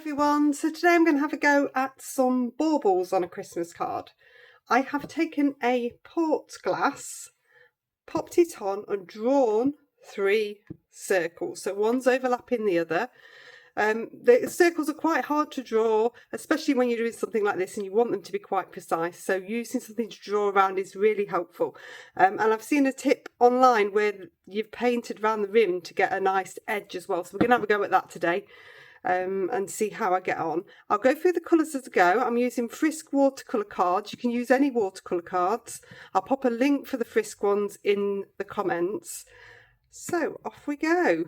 everyone, so today I'm going to have a go at some baubles on a Christmas card. I have taken a port glass, popped it on and drawn 3 circles, so one's overlapping the other. The circles are quite hard to draw, especially when you're doing something like this and you want them to be quite precise, so using something to draw around is really helpful. And I've seen a tip online where you've painted around the rim to get a nice edge as well, so we're going to have a go at that today. And see how I get on. I'll go through the colours as I go. I'm using Frisk watercolour cards. You can use any watercolour cards. I'll pop a link for the Frisk ones in the comments. So off we go.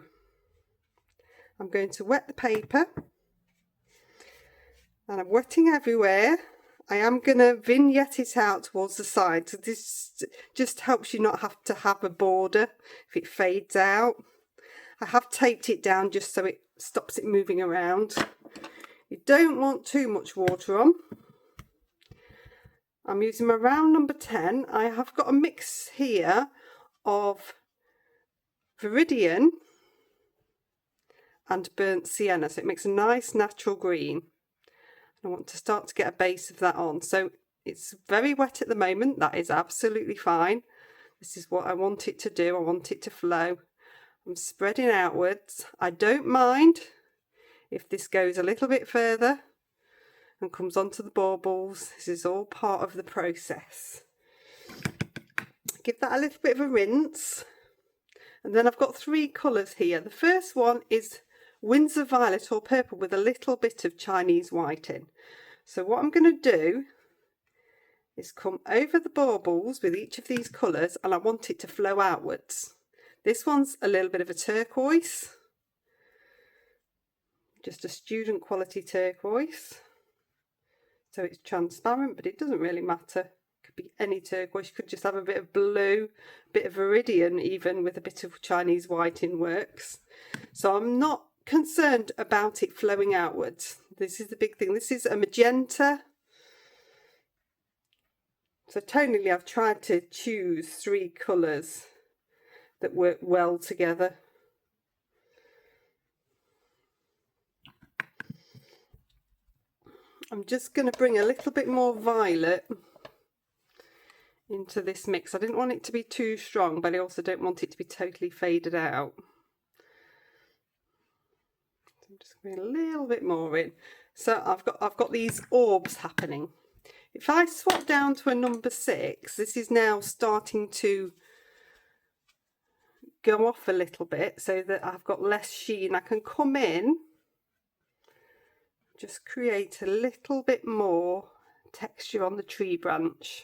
I'm going to wet the paper and I'm wetting everywhere. I am going to vignette it out towards the side, so this just helps you not have to have a border if it fades out. I have taped it down just so it stops it moving around. You don't want too much water on. I'm using my round number 10. I have got a mix here of Viridian and burnt sienna, so it makes a nice natural green. I want to start to get a base of that on. So it's very wet at the moment. That is absolutely fine. This is what I want it to do. I want it to flow. I'm spreading outwards. I don't mind if this goes a little bit further and comes onto the baubles. This is all part of the process. Give that a little bit of a rinse. And then I've got 3 colours here. The first one is Windsor Violet or Purple with a little bit of Chinese white in. So what I'm going to do is come over the baubles with each of these colours, and I want it to flow outwards. This one's a little bit of a turquoise, just a student quality turquoise. So it's transparent, but it doesn't really matter. It could be any turquoise. You could just have a bit of blue, a bit of Viridian even with a bit of Chinese white in works. So I'm not concerned about it flowing outwards. This is the big thing. This is a magenta. So tonally I've tried to choose 3 colours that work well together. I'm just going to bring a little bit more violet into this mix. I didn't want it to be too strong, but I also don't want it to be totally faded out. So I'm just going to bring a little bit more in. So I've got these orbs happening. If I swap down to a number 6, this is now starting to go off a little bit so that I've got less sheen. I can come in, just create a little bit more texture on the tree branch.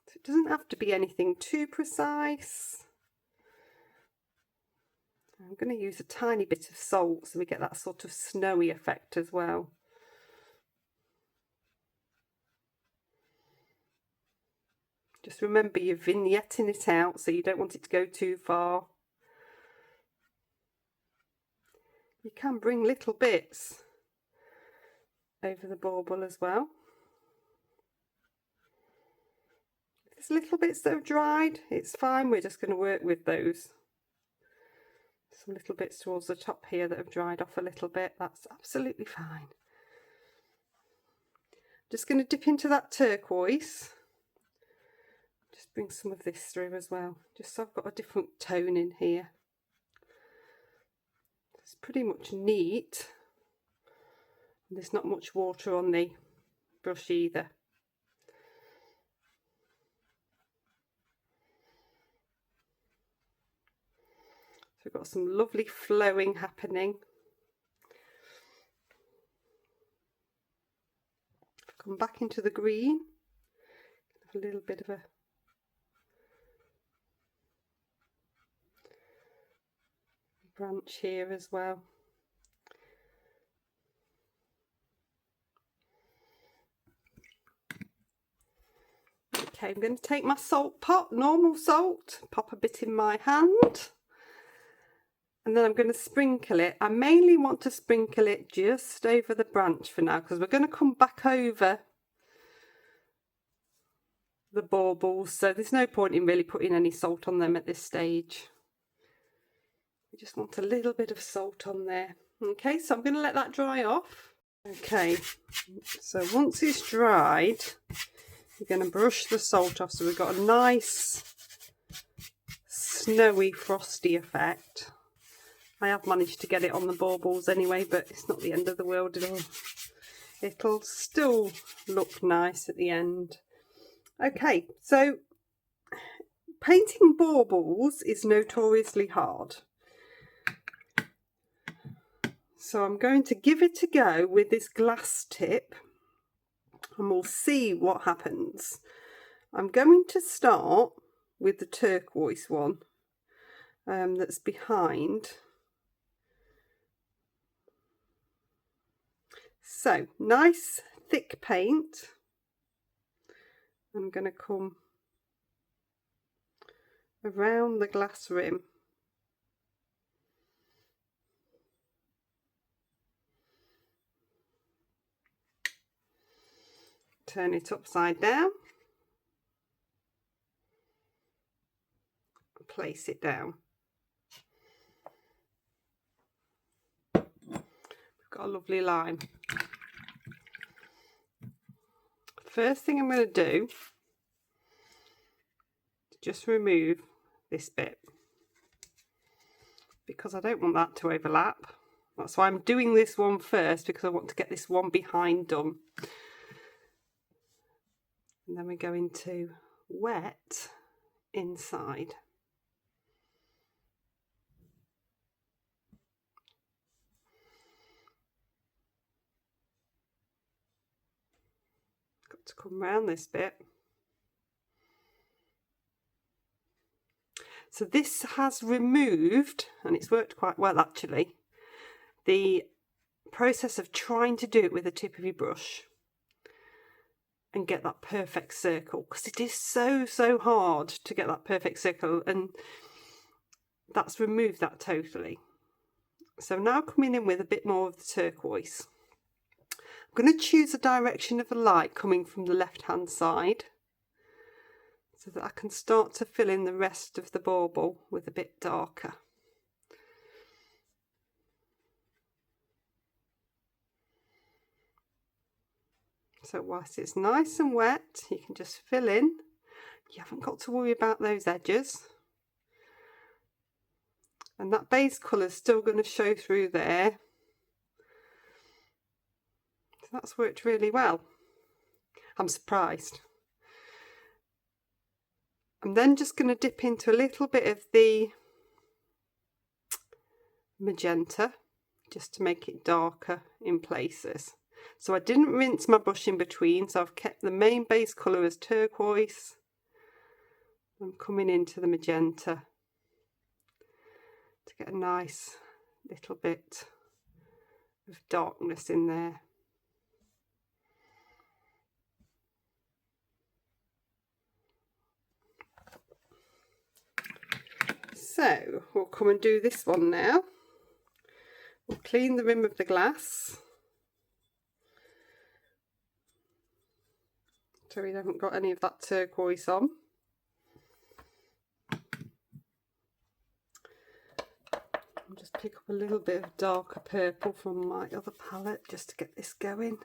So it doesn't have to be anything too precise. I'm going to use a tiny bit of salt so we get that sort of snowy effect as well. Just remember you're vignetting it out, so you don't want it to go too far. You can bring little bits over the bauble as well. If there's little bits that have dried, it's fine, we're just going to work with those. Some little bits towards the top here that have dried off a little bit, that's absolutely fine. Just going to dip into that turquoise. Just bring some of this through as well, just so I've got a different tone in here. It's pretty much neat. There's not much water on the brush either. So we've got some lovely flowing happening. Come back into the green. Have a little bit of a branch here as well. Okay, I'm going to take my salt pot, normal salt, pop a bit in my hand, and then I'm going to sprinkle it. I mainly want to sprinkle it just over the branch for now, because we're going to come back over the baubles, so there's no point in really putting any salt on them at this stage. just want a little bit of salt on there. Okay, so I'm going to let that dry off. Okay, so once it's dried, you're going to brush the salt off so we've got a nice snowy frosty effect. I have managed to get it on the baubles anyway, but it's not the end of the world. It'll still look nice at the end. Okay, so painting baubles is notoriously hard. So I'm going to give it a go with this glass tip and we'll see what happens. I'm going to start with the turquoise one that's behind. So nice thick paint. I'm going to come around the glass rim. Turn it upside down. Place it down. We've got a lovely line. First thing I'm going to do is just remove this bit because I don't want that to overlap. That's why I'm doing this one first, because I want to get this one behind done. And then we go into wet inside. Got to come round this bit. So this has removed, and it's worked quite well actually, the process of trying to do it with the tip of your brush and get that perfect circle, because it is so hard to get that perfect circle, and that's removed that totally. So now coming in with a bit more of the turquoise, I'm going to choose the direction of the light coming from the left hand side so that I can start to fill in the rest of the bauble with a bit darker. So whilst it's nice and wet, you can just fill in. You haven't got to worry about those edges. And that base colour is still going to show through there. So that's worked really well. I'm surprised. I'm then just going to dip into a little bit of the magenta just to make it darker in places. So I didn't rinse my brush in between, so I've kept the main base colour as turquoise. I'm coming into the magenta to get a nice little bit of darkness in there. So we'll come and do this one now. We'll clean the rim of the glass so we haven't got any of that turquoise on. I'll just pick up a little bit of darker purple from my other palette just to get this going.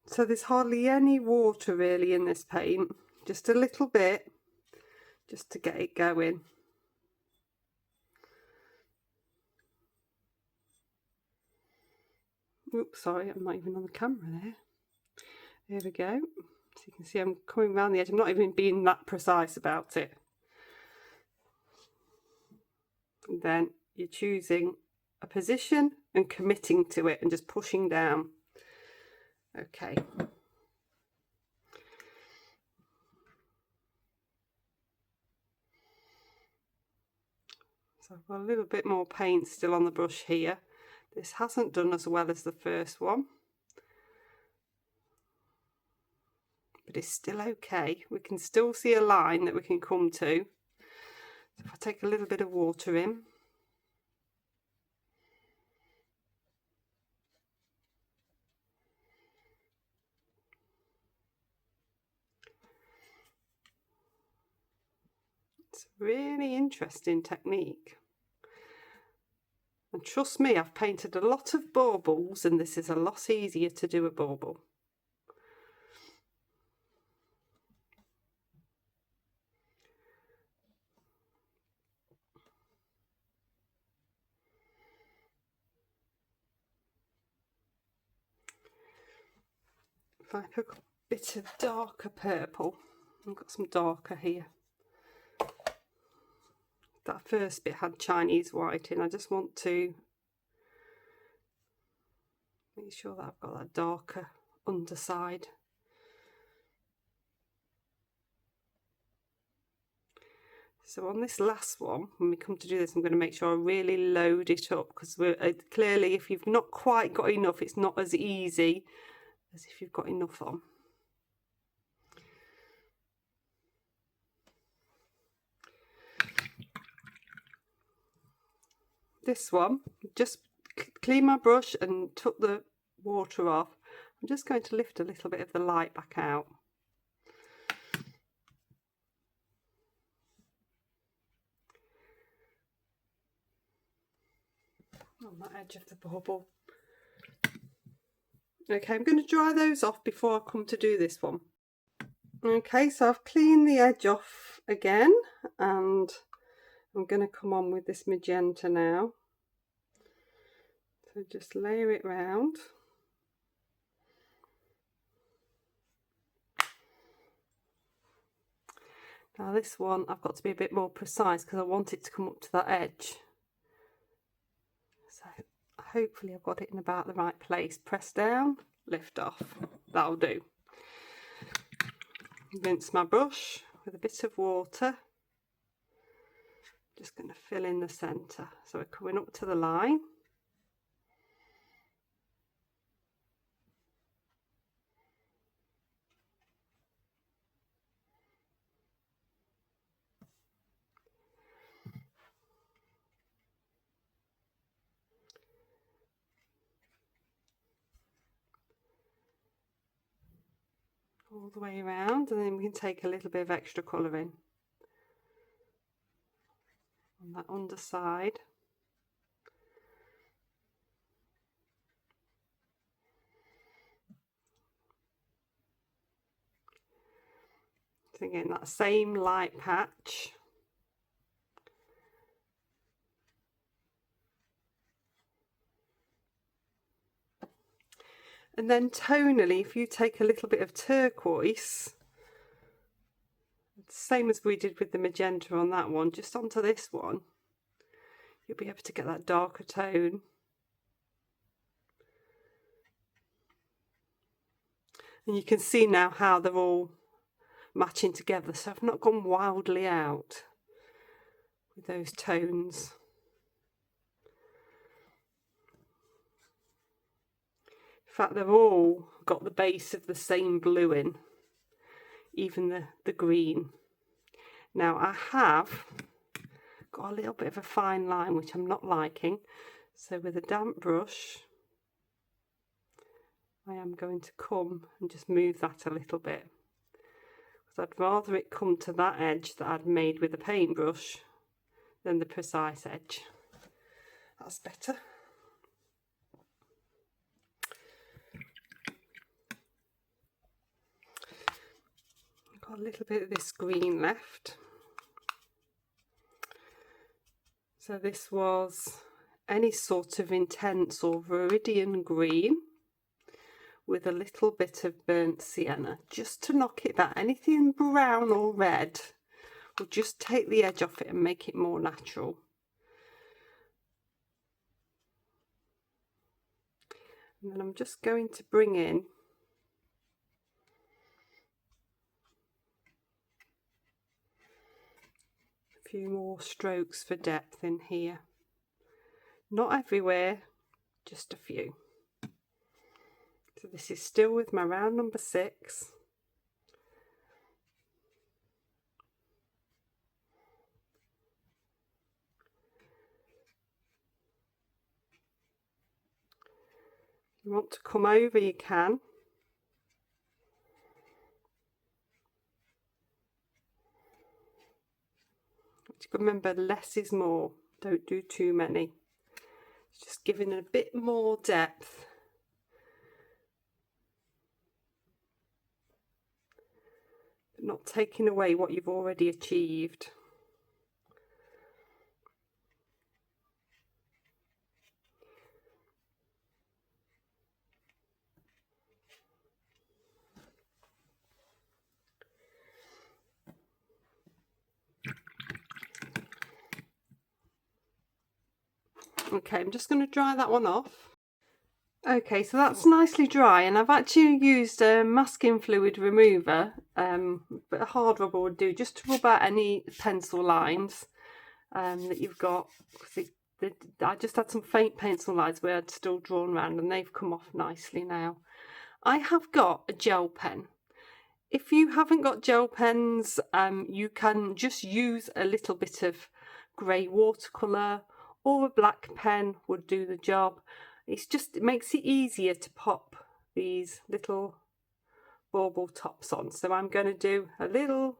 So there's hardly any water really in this paint, just a little bit just to get it going. Oops, sorry, I'm not even on the camera there. There we go. So you can see I'm coming around the edge. I'm not even being that precise about it. And then you're choosing a position and committing to it and just pushing down. Okay. So I've got a little bit more paint still on the brush here. This hasn't done as well as the first one, but it's still okay. We can still see a line that we can come to. So if I take a little bit of water in, it's a really interesting technique. And trust me, I've painted a lot of baubles and this is a lot easier to do a bauble. If I pick a bit of darker purple, I've got some darker here. That first bit had Chinese white in. I just want to make sure that I've got that darker underside. So on this last one, when we come to do this, I'm going to make sure I really load it up, because clearly if you've not quite got enough, it's not as easy as if you've got enough on. This one, just clean my brush and took the water off. I'm just going to lift a little bit of the light back out. On that edge of the bauble. Okay, I'm going to dry those off before I come to do this one. Okay, so I've cleaned the edge off again, and I'm going to come on with this magenta now. So just layer it round. Now this one I've got to be a bit more precise because I want it to come up to that edge. So hopefully I've got it in about the right place. Press down, lift off. That'll do. Rinse my brush with a bit of water. Just going to fill in the centre. So we're coming up to the line. All the way around, and then we can take a little bit of extra colour in on that underside. So again, that same light patch. And then tonally, if you take a little bit of turquoise, same as we did with the magenta on that one, just onto this one, you'll be able to get that darker tone. And you can see now how they're all matching together, so I've not gone wildly out with those tones. In fact, they've all got the base of the same blue in, even the green. Now I have got a little bit of a fine line which I'm not liking, so with a damp brush I am going to come and just move that a little bit, because I'd rather it come to that edge that I'd made with a paintbrush than the precise edge. That's better. Got a little bit of this green left. So this was any sort of intense or viridian green with a little bit of burnt sienna, just to knock it back. Anything brown or red will just take the edge off it and make it more natural. And then I'm just going to bring in a few more strokes for depth in here. Not everywhere, just a few. So this is still with my round number 6. If you want to come over, you can. But remember, less is more. Don't do too many. Just giving it a bit more depth. But not taking away what you've already achieved. Okay, I'm just going to dry that one off. Okay, so that's nicely dry, and I've actually used a masking fluid remover, but a hard rubber would do, just to rub out any pencil lines that you've got. I just had some faint pencil lines where I'd still drawn around, and they've come off nicely now. I have got a gel pen. If you haven't got gel pens, you can just use a little bit of grey watercolour, or a black pen would do the job. It makes it easier to pop these little bauble tops on. So I'm going to do a little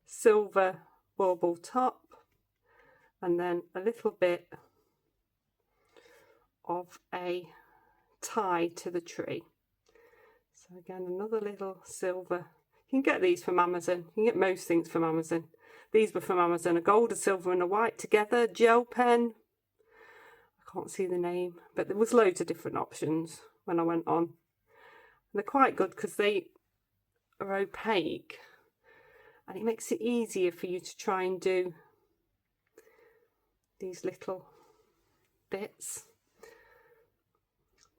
silver bauble top, and then a little bit of a tie to the tree. So again, another little silver. You can get these from Amazon. You can get most things from Amazon. These were from Amazon. A gold, a silver and a white together. Gel pen. I can't see the name, but there was loads of different options when I went on. And they're quite good because they are opaque, and it makes it easier for you to try and do these little bits.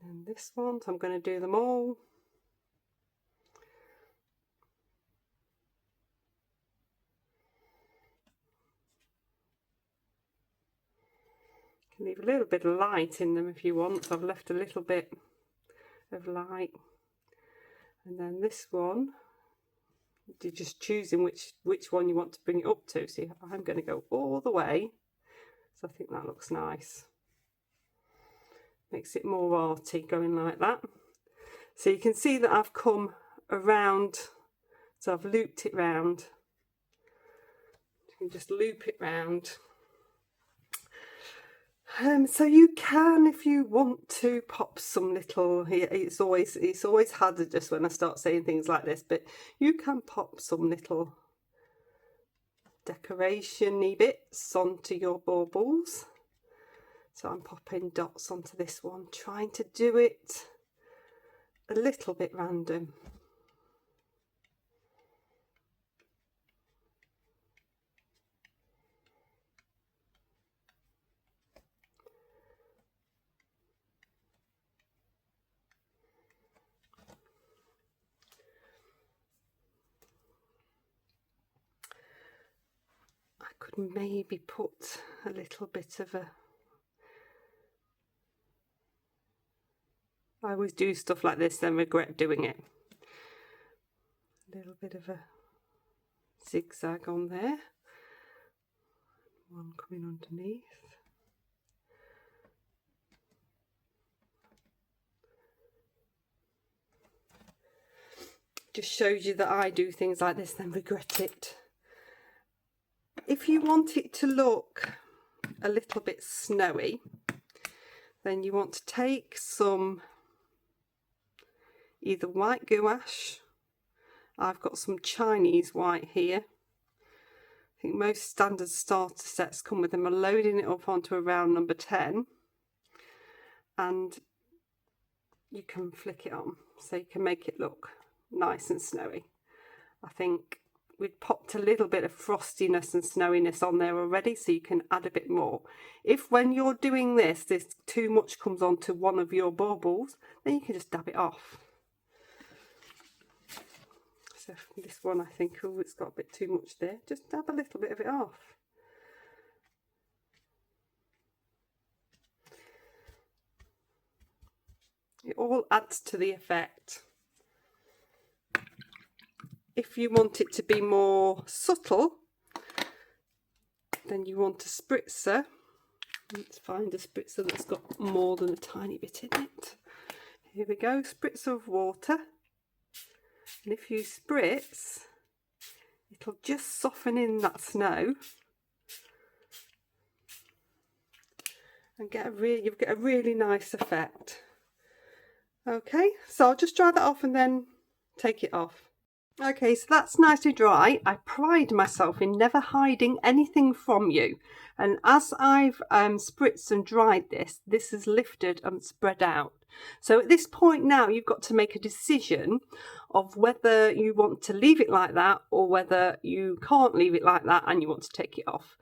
And this one, so I'm going to do them all. You can leave a little bit of light in them if you want, so I've left a little bit of light. And then this one, you're just choosing which one you want to bring it up to. See, I'm going to go all the way, so I think that looks nice. Makes it more arty going like that. So you can see that I've come around, so I've looped it round. You can just loop it round. So you can, if you want to, pop some little, it's always hazardous when I start saying things like this, but you can pop some little decoration-y bits onto your baubles. So I'm popping dots onto this one, trying to do it a little bit random. I could maybe put a little bit of a... I always do stuff like this then regret doing it. A little bit of a zigzag on there. One coming underneath. Just shows you that I do things like this then regret it. If you want it to look a little bit snowy, then you want to take some either white gouache. I've got some Chinese white here. I think most standard starter sets come with them. I'm loading it up onto a round number 10, and you can flick it on so you can make it look nice and snowy. I think we've popped a little bit of frostiness and snowiness on there already, so you can add a bit more. If when you're doing this too much comes onto one of your baubles, then you can just dab it off. So this one, I think, oh, it's got a bit too much there. Just dab a little bit of it off. It all adds to the effect. If you want it to be more subtle, then you want a spritzer. Let's find a spritzer that's got more than a tiny bit in it. Here we go, spritzer of water. And if you spritz, it'll just soften in that snow. and you get a really nice effect. Okay, so I'll just dry that off and then take it off. Okay, so that's nicely dry. I pride myself in never hiding anything from you. And as I've spritzed and dried this, this has lifted and spread out. So at this point now, you've got to make a decision of whether you want to leave it like that or whether you can't leave it like that and you want to take it off.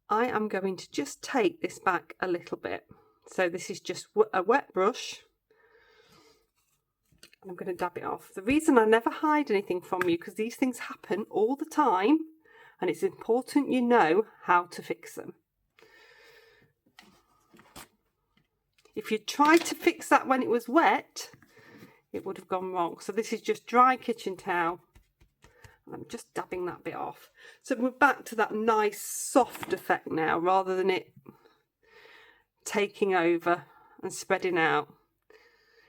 I am going to just take this back a little bit. So this is just a wet brush. I'm going to dab it off. The reason I never hide anything from you, because these things happen all the time and it's important you know how to fix them. If you tried to fix that when it was wet, it would have gone wrong. So this is just dry kitchen towel. I'm just dabbing that bit off. So we're back to that nice soft effect now, rather than it taking over and spreading out.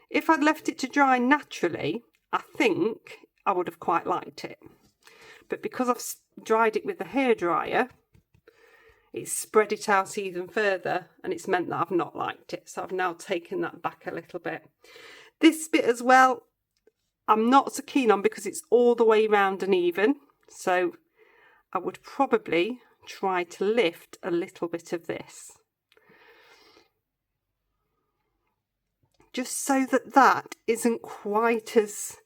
If I'd left it to dry naturally, I think I would have quite liked it. But because I've dried it with the hairdryer, it's spread it out even further and it's meant that I've not liked it. So I've now taken that back a little bit. This bit as well, I'm not so keen on because it's all the way round and even. So I would probably try to lift a little bit of this, just so that that isn't quite as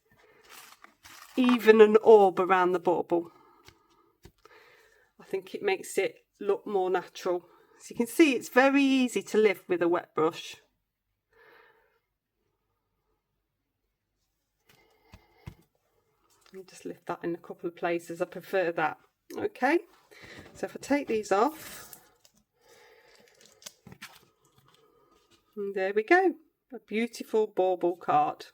even an orb around the bauble. I think it makes it look more natural. So you can see it's very easy to lift with a wet brush. I'll just lift that in a couple of places. I prefer that. Okay, so if I take these off, and there we go. A beautiful bauble card.